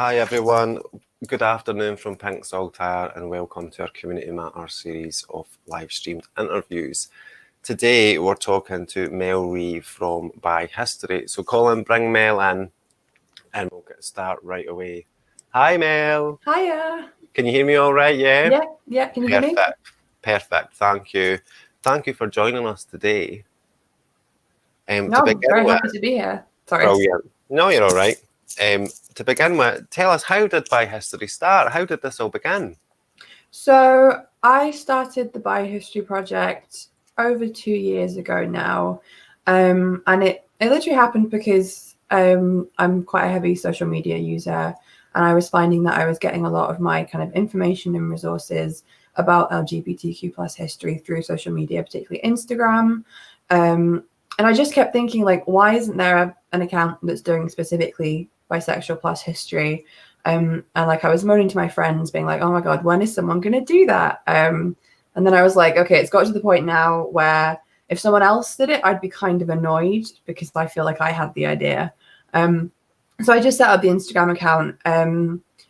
Hi everyone, good afternoon from Pink Saltire and welcome to our Community Matters series of live streamed interviews. Today we're talking to Mel Reeve from Bi History. So Colin, bring Mel in and we'll get started right away. Hi Mel. Hiya. Can you hear me all right? Yeah? Yeah. Can you hear me? Perfect. Thank you. Thank you for joining us today. No, I'm very happy to be here. Sorry. Brilliant. No, you're all right. To begin with, tell us, how did Bi History start? How did this all begin? So I started the Bi History Project over 2 years ago now. And it literally happened because I'm quite a heavy social media user, and I was finding that I was getting a lot of my kind of information and resources about LGBTQ plus history through social media, particularly Instagram. And I just kept thinking, like, why isn't there an account that's doing specifically bisexual plus history? And like I was moaning to my friends, being like, oh my God, when is someone going to do that? And then I was like, okay, it's got to the point now where if someone else did it, I'd be kind of annoyed because I feel like I had the idea. So I just set up the Instagram account.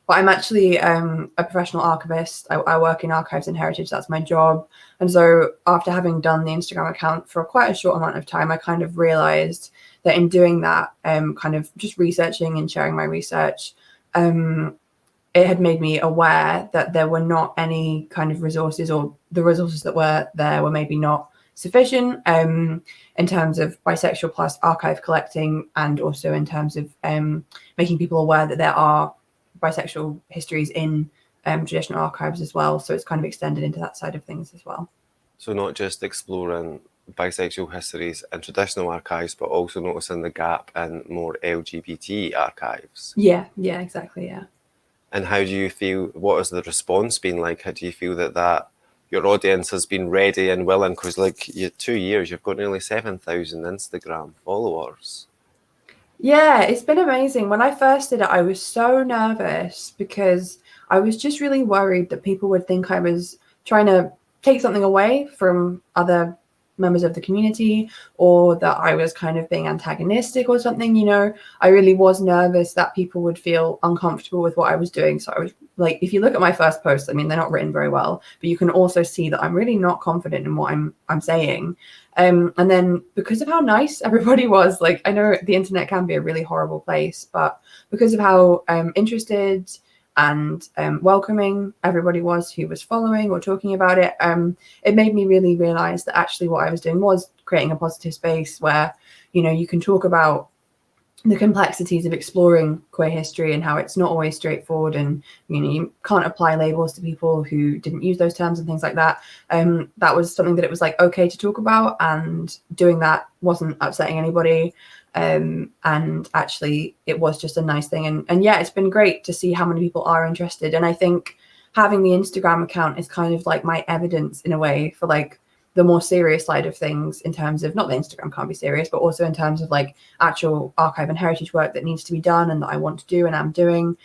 But I'm actually a professional archivist. I work in archives and heritage. That's my job. And so after having done the Instagram account for quite a short amount of time, I kind of realized that in doing that, kind of just researching and sharing my research, it had made me aware that there were not any kind of resources, or the resources that were there were maybe not sufficient in terms of bisexual plus archive collecting, and also in terms of making people aware that there are bisexual histories in traditional archives as well. So it's kind of extended into that side of things as well. So not just exploring bisexual histories in traditional archives, but also noticing the gap in more LGBT archives. Yeah, exactly, yeah. And how do you feel, what has the response been like? How do you feel that your audience has been ready and willing? Because like 2 years, you've got nearly 7,000 Instagram followers. Yeah, it's been amazing. When I first did it, I was so nervous because I was just really worried that people would think I was trying to take something away from other members of the community, or that I was kind of being antagonistic or something. I really was nervous that people would feel uncomfortable with what I was doing. So I was like, if you look at my first posts, I mean, they're not written very well, but you can also see that I'm really not confident in what I'm saying. And then because of how nice everybody was, like, I know the internet can be a really horrible place, but because of how interested and welcoming everybody was who was following or talking about it, it made me really realize that actually what I was doing was creating a positive space where, you can talk about the complexities of exploring queer history and how it's not always straightforward, and you can't apply labels to people who didn't use those terms and things like that. That was something that it was like okay to talk about, and doing that wasn't upsetting anybody. And actually it was just a nice thing, and yeah, it's been great to see how many people are interested. And I think having the Instagram account is kind of like my evidence in a way for like the more serious side of things, in terms of, not that Instagram can't be serious, but also in terms of like actual archive and heritage work that needs to be done and that I want to do and am doing.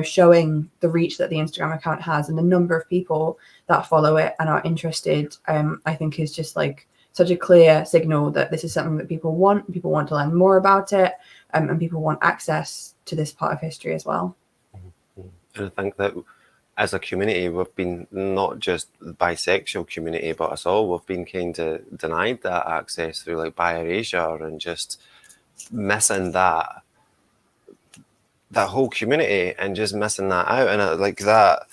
Showing the reach that the Instagram account has and the number of people that follow it and are interested, I think is just like such a clear signal that this is something that people want to learn more about it, and people want access to this part of history as well. And I think that as a community, we've been, not just the bisexual community, but us all, we've been kind of denied that access through like bi erasure, and just missing that whole community and just missing that out. And like that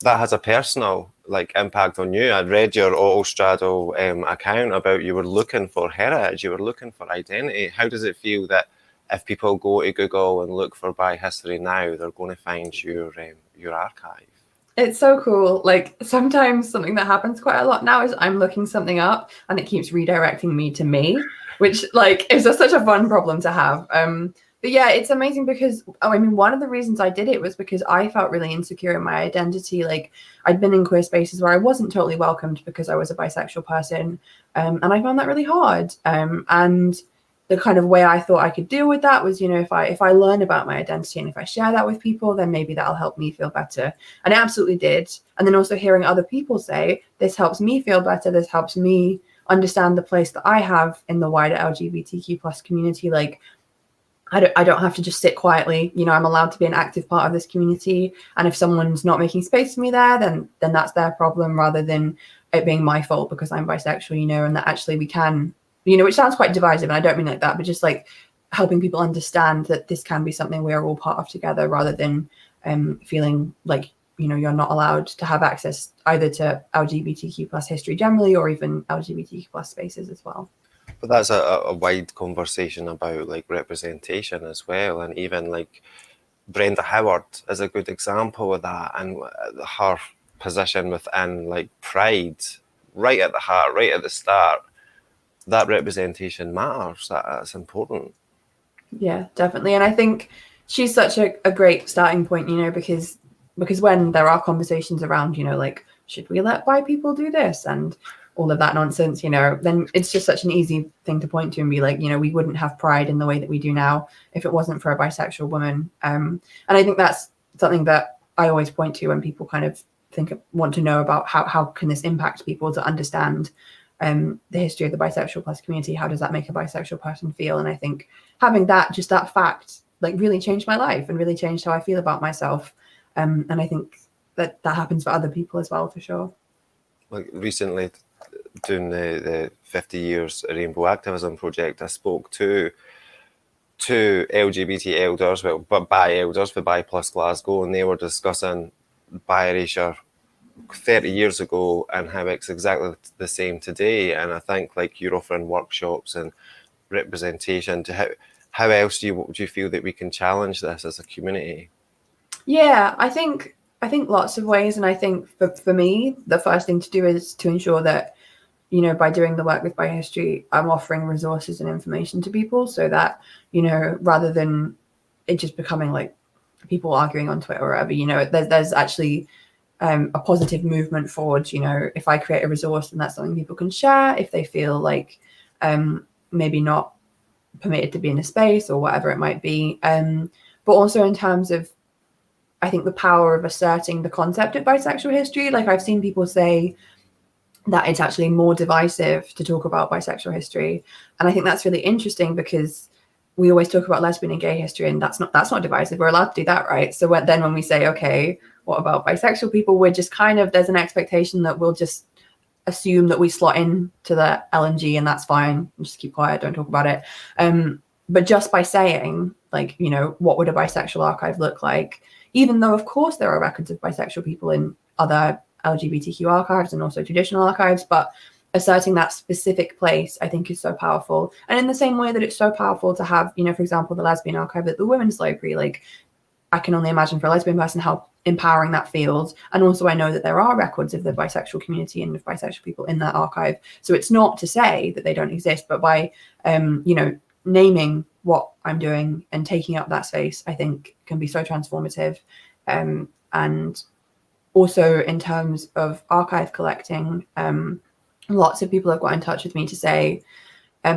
has a personal like impact on you. I read your Autostraddle account about you were looking for heritage, you were looking for identity. How does it feel that if people go to Google and look for Bi History now, they're going to find your archive? It's so cool. Like, sometimes something that happens quite a lot now is I'm looking something up and it keeps redirecting me to me, which like is such a fun problem to have. But yeah, it's amazing because, I mean, one of the reasons I did it was because I felt really insecure in my identity. Like, I'd been in queer spaces where I wasn't totally welcomed because I was a bisexual person, and I found that really hard. And the kind of way I thought I could deal with that was, if I learn about my identity and if I share that with people, then maybe that'll help me feel better. And it absolutely did. And then also hearing other people say, this helps me feel better, this helps me understand the place that I have in the wider LGBTQ plus community. Like, I don't have to just sit quietly. You know, I'm allowed to be an active part of this community. And if someone's not making space for me there, then that's their problem, rather than it being my fault because I'm bisexual, you know, and that actually we can, you know, which sounds quite divisive, and I don't mean like that, but just like helping people understand that this can be something we are all part of together, rather than feeling like, you know, you're not allowed to have access either to LGBTQ plus history generally, or even LGBTQ plus spaces as well. But that's a wide conversation about like representation as well, and even like Brenda Howard is a good example of that, and her position within like Pride, right at the heart, right at the start. That representation matters. That's important. Yeah, definitely. And I think she's such a great starting point, you know, because when there are conversations around, you know, like, should we let bi people do this and all of that nonsense, you know, then it's just such an easy thing to point to and be like, you know, we wouldn't have Pride in the way that we do now if it wasn't for a bisexual woman. And I think that's something that I always point to when people kind of want to know about how can this impact people, to understand the history of the bisexual plus community. How does that make a bisexual person feel? And I think having that, just that fact, like really changed my life and really changed how I feel about myself. And I think that happens for other people as well, for sure. Like recently, doing the 50 years Rainbow Activism project, I spoke to LGBT elders, well, but bi elders for Bi Plus Glasgow, and they were discussing bi erasure 30 years ago and how it's exactly the same today. And I think like you're offering workshops and representation to how else do you feel that we can challenge this as a community? Yeah, I think lots of ways. And I think for me, the first thing to do is to ensure that, you know, by doing the work with Bi History, I'm offering resources and information to people, so that, you know, rather than it just becoming like people arguing on Twitter or whatever, you know, there's actually a positive movement forward. You know, if I create a resource, then that's something people can share if they feel like maybe not permitted to be in a space or whatever it might be. But also in terms of, I think, the power of asserting the concept of bisexual history. Like, I've seen people say that it's actually more divisive to talk about bisexual history. And I think that's really interesting, because we always talk about lesbian and gay history, and that's not divisive. We're allowed to do that, right? So then when we say, okay, what about bisexual people, we're just kind of, there's an expectation that we'll just assume that we slot in to the LNG and that's fine. Just keep quiet, don't talk about it. But just by saying, like, you know, what would a bisexual archive look like? Even though, of course, there are records of bisexual people in other LGBTQ archives and also traditional archives, but asserting that specific place, I think, is so powerful. And in the same way that it's so powerful to have, you know, for example, the lesbian archive at the Women's Library, like, I can only imagine for a lesbian person how empowering that feels. And also I know that there are records of the bisexual community and of bisexual people in that archive. So it's not to say that they don't exist, but by, you know, naming what I'm doing and taking up that space, I think can be so transformative. And also in terms of archive collecting, lots of people have got in touch with me to say,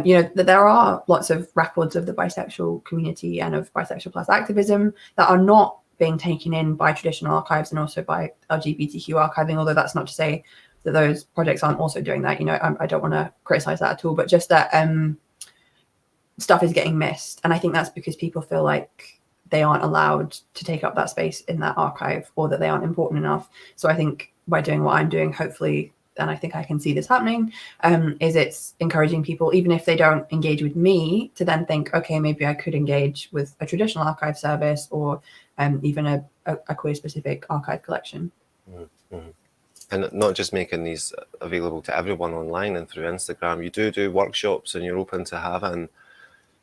you know, that there are lots of records of the bisexual community and of bisexual plus activism that are not being taken in by traditional archives and also by LGBTQ archiving, although that's not to say that those projects aren't also doing that. You know, I don't want to criticize that at all, but just that stuff is getting missed. And I think that's because people feel like they aren't allowed to take up that space in that archive, or that they aren't important enough. So I think by doing what I'm doing, hopefully, and I think I can see this happening, is it's encouraging people, even if they don't engage with me, to then think, okay, maybe I could engage with a traditional archive service, or even a queer specific archive collection. Mm-hmm. And not just making these available to everyone online and through Instagram. You do workshops, and you're open to having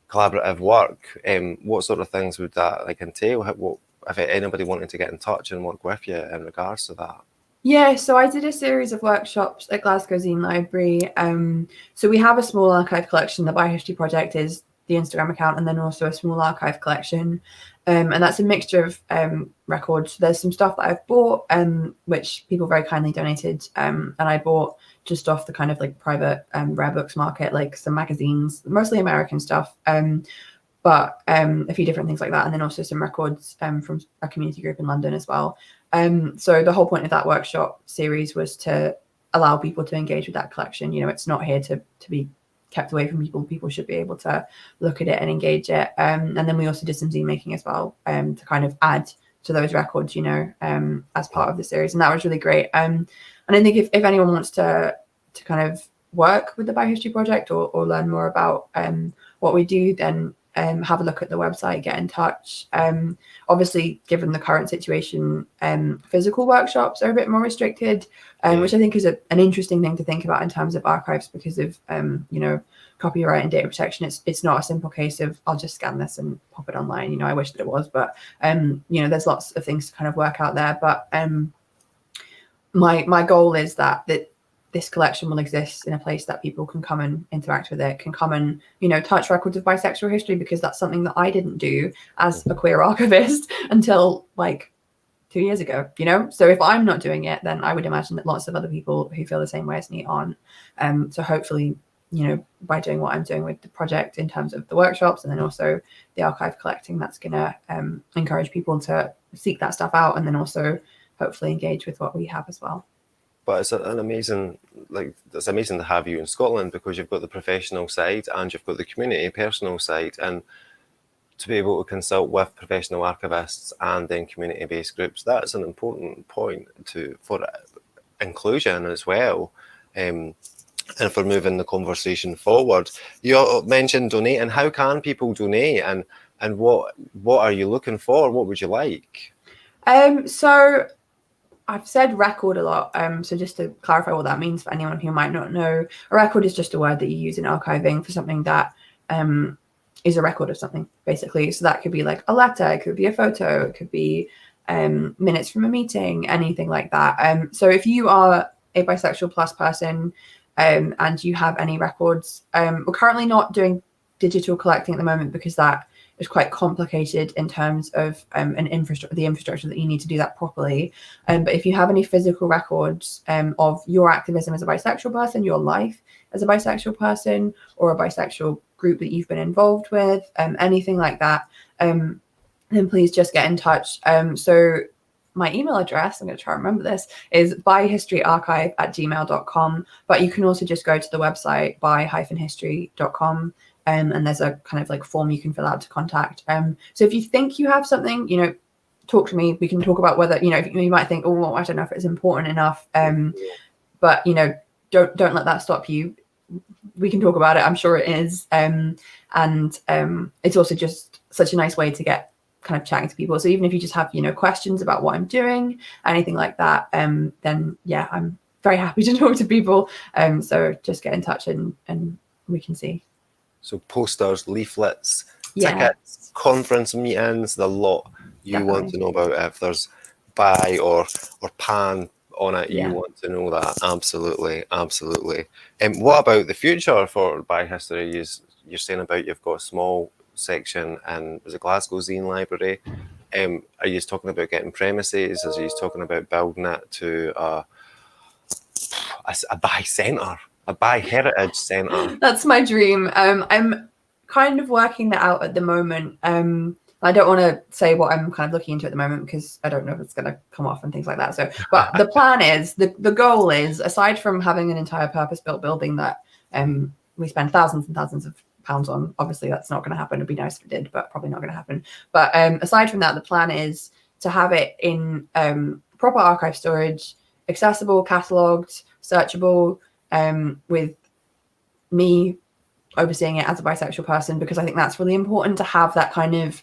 collaborative work. What sort of things would that like entail? What if anybody wanted to get in touch and work with you in regards to that? Yeah, so I did a series of workshops at Glasgow Zine Library. So we have a small archive collection. The Bi History Project is the Instagram account, and then also a small archive collection. And that's a mixture of records. There's some stuff that I've bought, which people very kindly donated. And I bought just off the kind of like private rare books market, like some magazines, mostly American stuff. But a few different things like that. And then also some records from a community group in London as well. So the whole point of that workshop series was to allow people to engage with that collection. You know, it's not here to be kept away from people. People should be able to look at it and engage it. And then we also did some zine making as well, to kind of add to those records, you know, as part of the series, and that was really great. And I think if anyone wants to kind of work with the Bi History Project or learn more about what we do, then have a look at the website, get in touch. Obviously, given the current situation, physical workshops are a bit more restricted, which I think is an interesting thing to think about in terms of archives, because of you know, copyright and data protection. It's not a simple case of I'll just scan this and pop it online. You know, I wish that it was, but you know, there's lots of things to kind of work out there. But my goal is that this collection will exist in a place that people can come and interact with it, can come and, you know, touch records of bisexual history, because that's something that I didn't do as a queer archivist until like 2 years ago, you know? So if I'm not doing it, then I would imagine that lots of other people who feel the same way as me aren't. So hopefully, you know, by doing what I'm doing with the project in terms of the workshops and then also the archive collecting, that's going to encourage people to seek that stuff out, and then also hopefully engage with what we have as well. But it's an amazing, like, it's amazing to have you in Scotland, because you've got the professional side and you've got the community personal side, and to be able to consult with professional archivists and then community-based groups, that's an important point for inclusion as well, and for moving the conversation forward. You mentioned donating. How can people donate, and what are you looking for? What would you like? So I've said record a lot, so just to clarify what that means for anyone who might not know, a record is just a word that you use in archiving for something that is a record of something, basically. So that could be like a letter, it could be a photo, it could be minutes from a meeting, anything like that. So if you are a bisexual plus person and you have any records, we're currently not doing digital collecting at the moment because that is quite complicated in terms of the infrastructure that you need to do that properly. But if you have any physical records of your activism as a bisexual person, your life as a bisexual person, or a bisexual group that you've been involved with, anything like that, then please just get in touch. So my email address, I'm going to try to remember this, is bihistoryarchive@gmail.com. But you can also just go to the website bi-history.com. And there's a kind of like form you can fill out to contact. So if you think you have something, you know, talk to me. We can talk about whether, you know, you might think, oh, well, I don't know if it's important enough. But, you know, don't let that stop you. We can talk about it. I'm sure it is. And it's also just such a nice way to get kind of chatting to people. So even if you just have, you know, questions about what I'm doing, anything like that, then yeah, I'm very happy to talk to people. So just get in touch and we can see. So posters, leaflets, tickets, conference meetings, the lot you want to know about. If there's bi or pan on it, you want to know that. Absolutely, absolutely. And what about the future for Bi History? You're saying about you've got a small section and was it Glasgow Zine Library? Are you talking about getting premises? Are you talking about building it to a bi centre? A bi heritage centre. That's my dream. I'm kind of working that out at the moment. I don't want to say what I'm kind of looking into at the moment because I don't know if it's going to come off and things like that. So, but the plan is, the goal is, aside from having an entire purpose-built building that we spend thousands and thousands of pounds on, obviously that's not going to happen. It'd be nice if it did, but probably not going to happen. But aside from that, the plan is to have it in proper archive storage, accessible, catalogued, searchable, with me overseeing it as a bisexual person, because I think that's really important to have that kind of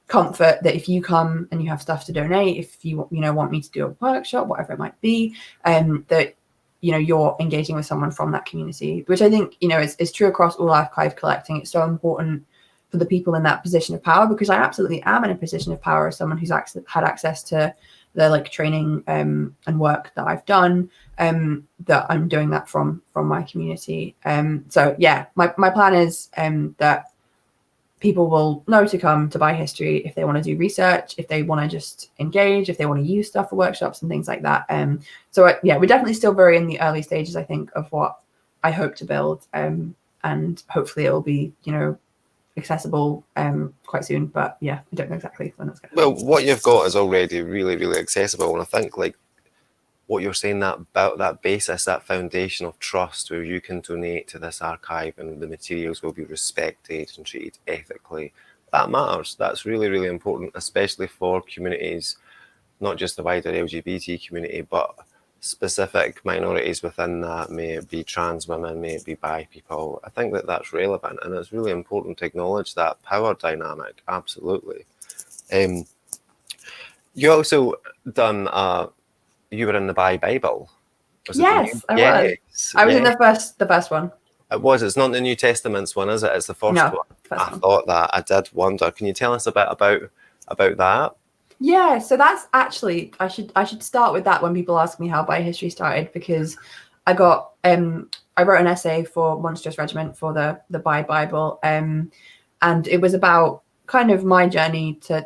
comfort that if you come and you have stuff to donate, if you want me to do a workshop, whatever it might be, that you're engaging with someone from that community, which I think is true across all archive collecting. It's so important for the people in that position of power, because I absolutely am in a position of power as someone who's had access to the training and work that I've done, that I'm doing that from my community. So yeah, my plan is that people will know to come to Bi History if they want to do research, if they want to just engage, if they want to use stuff for workshops and things like that. So yeah, we're definitely still very in the early stages, I think, of what I hope to build, and hopefully it will be accessible quite soon, but yeah, I don't know exactly when that's going to happen. Well, what you've got is already really, really accessible, and I think what you're saying, that about that basis, that foundation of trust, where you can donate to this archive and the materials will be respected and treated ethically, that matters. That's really, really important, especially for communities, not just the wider LGBT community, but specific minorities within that, may it be trans women, may it be bi people. I think that that's relevant, and it's really important to acknowledge that power dynamic. Absolutely. You also done you were in the Bible. Was Yes, it I was. I was in the first one. It was. It's not the New Testament's one, is it? It's the first No, one. first I one. thought that. I did wonder. Can you tell us a bit about that? Yeah, so that's actually I should start with that when people ask me how biohistory started, because I got I wrote an essay for Monstrous Regiment for the Bible, and it was about kind of my journey to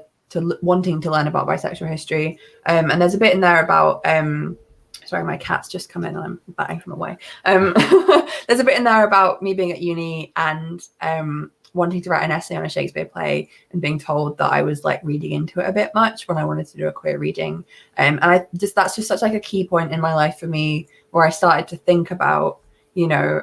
wanting to learn about bisexual history, and there's a bit in there about sorry, my cat's just come in and I'm batting them away. There's a bit in there about me being at uni and wanting to write an essay on a Shakespeare play and being told that I was like reading into it a bit much when I wanted to do a queer reading. And that's just such like a key point in my life for me, where I started to think about, you know,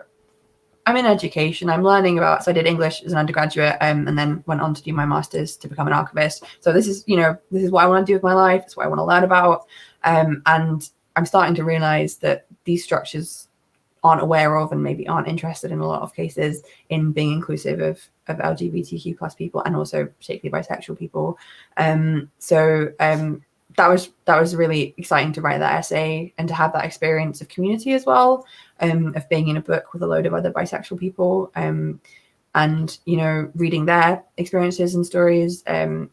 I'm in education, I'm learning about, so I did English as an undergraduate, and then went on to do my master's to become an archivist. So this is what I want to do with my life. It's what I want to learn about. And I'm starting to realize that these structures aren't aware of and maybe aren't interested in a lot of cases in being inclusive of LGBTQ plus people, and also particularly bisexual people. That was really exciting to write that essay and to have that experience of community as well, of being in a book with a load of other bisexual people, and reading their experiences and stories, and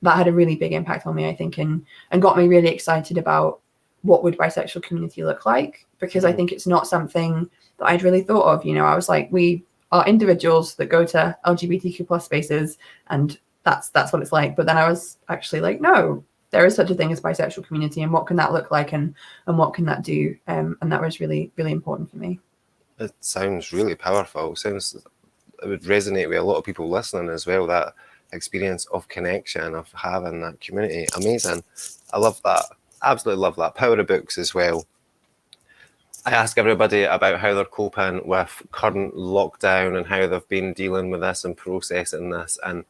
that had a really big impact on me, I think, and got me really excited about what would bisexual community look like, because I think it's not something that I'd really thought of. I was like, we are individuals that go to LGBTQ plus spaces, and that's what it's like. But then I was actually like, no, there is such a thing as bisexual community, and what can that look like, and what can that do? And that was really, really important for me. It sounds really powerful. It would resonate with a lot of people listening as well, that experience of connection, of having that community. Amazing. I love that. Absolutely love that. Power of books as well. I ask everybody about how they're coping with current lockdown and how they've been dealing with this and processing this. And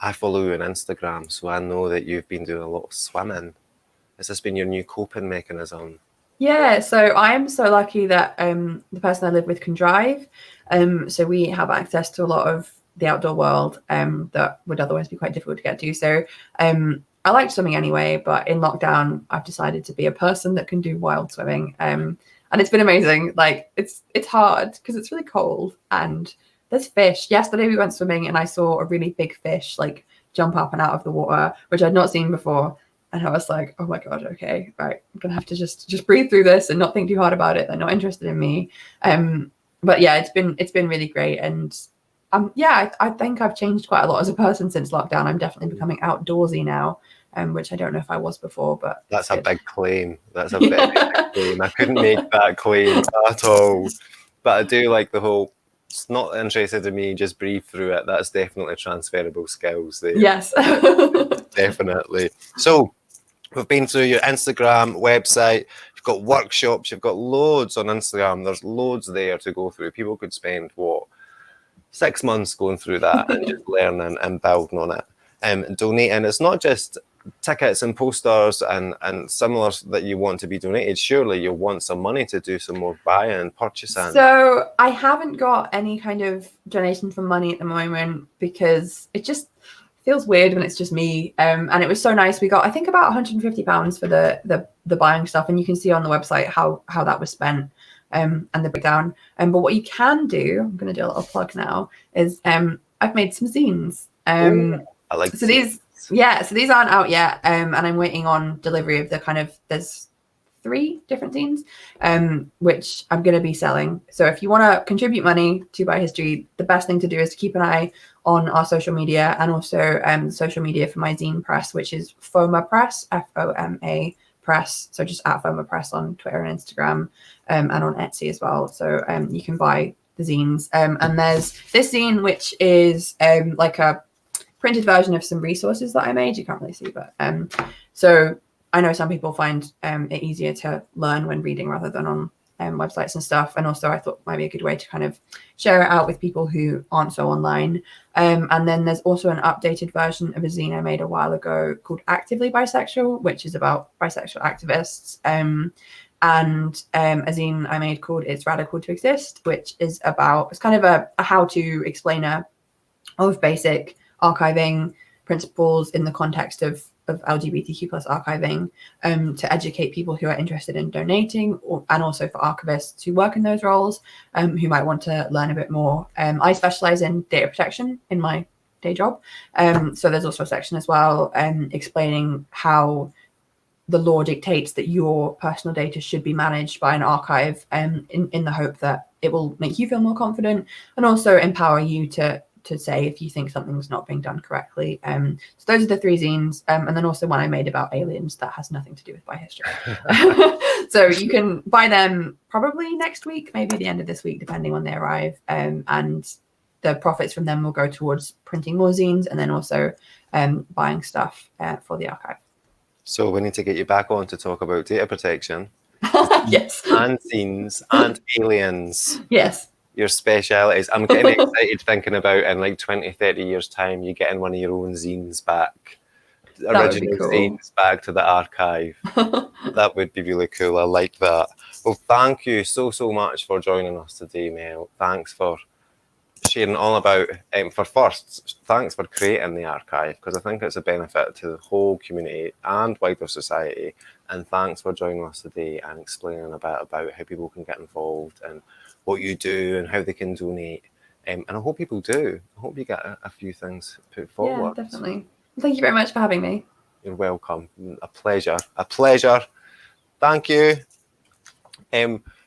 I follow you on Instagram, so I know that you've been doing a lot of swimming. Has this been your new coping mechanism? Yeah, so I am so lucky that the person I live with can drive. So we have access to a lot of the outdoor world that would otherwise be quite difficult to get to. So I like swimming anyway, but in lockdown, I've decided to be a person that can do wild swimming. And it's been amazing. Like it's hard because it's really cold and there's fish. Yesterday we went swimming and I saw a really big fish like jump up and out of the water, which I'd not seen before. And I was like, oh my God, okay, right. I'm gonna have to just breathe through this and not think too hard about it. They're not interested in me. But yeah, it's been really great. And I think I've changed quite a lot as a person since lockdown. I'm definitely becoming outdoorsy now, which I don't know if I was before, but that's a big claim. That's a very big claim. I couldn't make that claim at all. But I do like the whole, it's not interested in me, just breathe through it. That's definitely transferable skills there. Yes. Definitely. So we've been through your Instagram website. You've got workshops. You've got loads on Instagram. There's loads there to go through. People could spend 6 months going through that and just learning and building on it. And donating. It's not just tickets and posters and similar that you want to be donated. Surely you'll want some money to do some more buying and purchasing. So I haven't got any kind of donation for money at the moment because it just feels weird when it's just me. And it was so nice. We got, I think, about £150 for the buying stuff, and you can see on the website how that was spent, and the breakdown. But what you can do, I'm going to do a little plug now, is I've made some zines. I like so these. Yeah, so these aren't out yet, and I'm waiting on delivery of there's 3 different zines, which I'm going to be selling. So if you want to contribute money to Bi History, the best thing to do is to keep an eye on our social media, and also social media for my zine press, which is FOMA Press, FOMA Press. So just at FOMA Press on Twitter and Instagram, and on Etsy as well. So you can buy the zines. And there's this zine, which is like a printed version of some resources that I made. You can't really see, but so I know some people find it easier to learn when reading rather than on websites and stuff. And also I thought might be a good way to kind of share it out with people who aren't so online. And then there's also an updated version of a zine I made a while ago called Actively Bisexual, which is about bisexual activists. And a zine I made called It's Radical to Exist, which is about, it's kind of a how-to explainer of basic archiving principles in the context of LGBTQ plus archiving, to educate people who are interested in donating, and also for archivists who work in those roles, who might want to learn a bit more. I specialize in data protection in my day job. So there's also a section as well explaining how the law dictates that your personal data should be managed by an archive, in the hope that it will make you feel more confident and also empower you to say if you think something's not being done correctly. So those are the 3 zines, and then also one I made about aliens that has nothing to do with bihistory. So you can buy them probably next week, maybe the end of this week, depending when they arrive, and the profits from them will go towards printing more zines and then also buying stuff for the archive. So we need to get you back on to talk about data protection. Yes. And zines and aliens. Yes. Your specialities. I'm getting excited thinking about in like 20, 30 years time, you getting one of your own zines back. Original cool. zines back to the archive. That would be really cool. I like that. Well, thank you so much for joining us today, Mel. Thanks for sharing all about, thanks for creating the archive, because I think it's a benefit to the whole community and wider society. And thanks for joining us today and explaining a bit about how people can get involved and what you do and how they can donate. And I hope people do. I hope you get a few things put forward. Yeah, definitely. Thank you very much for having me. You're welcome. A pleasure. A pleasure. Thank you.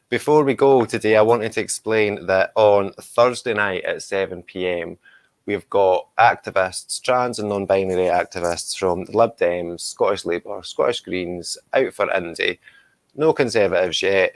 Before we go today, I wanted to explain that on Thursday night at 7 p.m, we've got activists, trans and non-binary activists from the Lib Dems, Scottish Labour, Scottish Greens, Out for Indie, no Conservatives yet.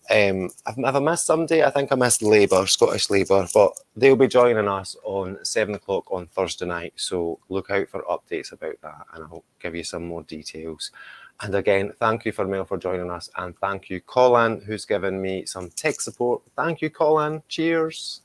Have I missed somebody? I think I missed Labour, Scottish Labour, but they'll be joining us on 7 o'clock on Thursday night. So look out for updates about that and I'll give you some more details. And again, thank you for Mel for joining us, and thank you Colin, who's given me some tech support. Thank you, Colin. Cheers.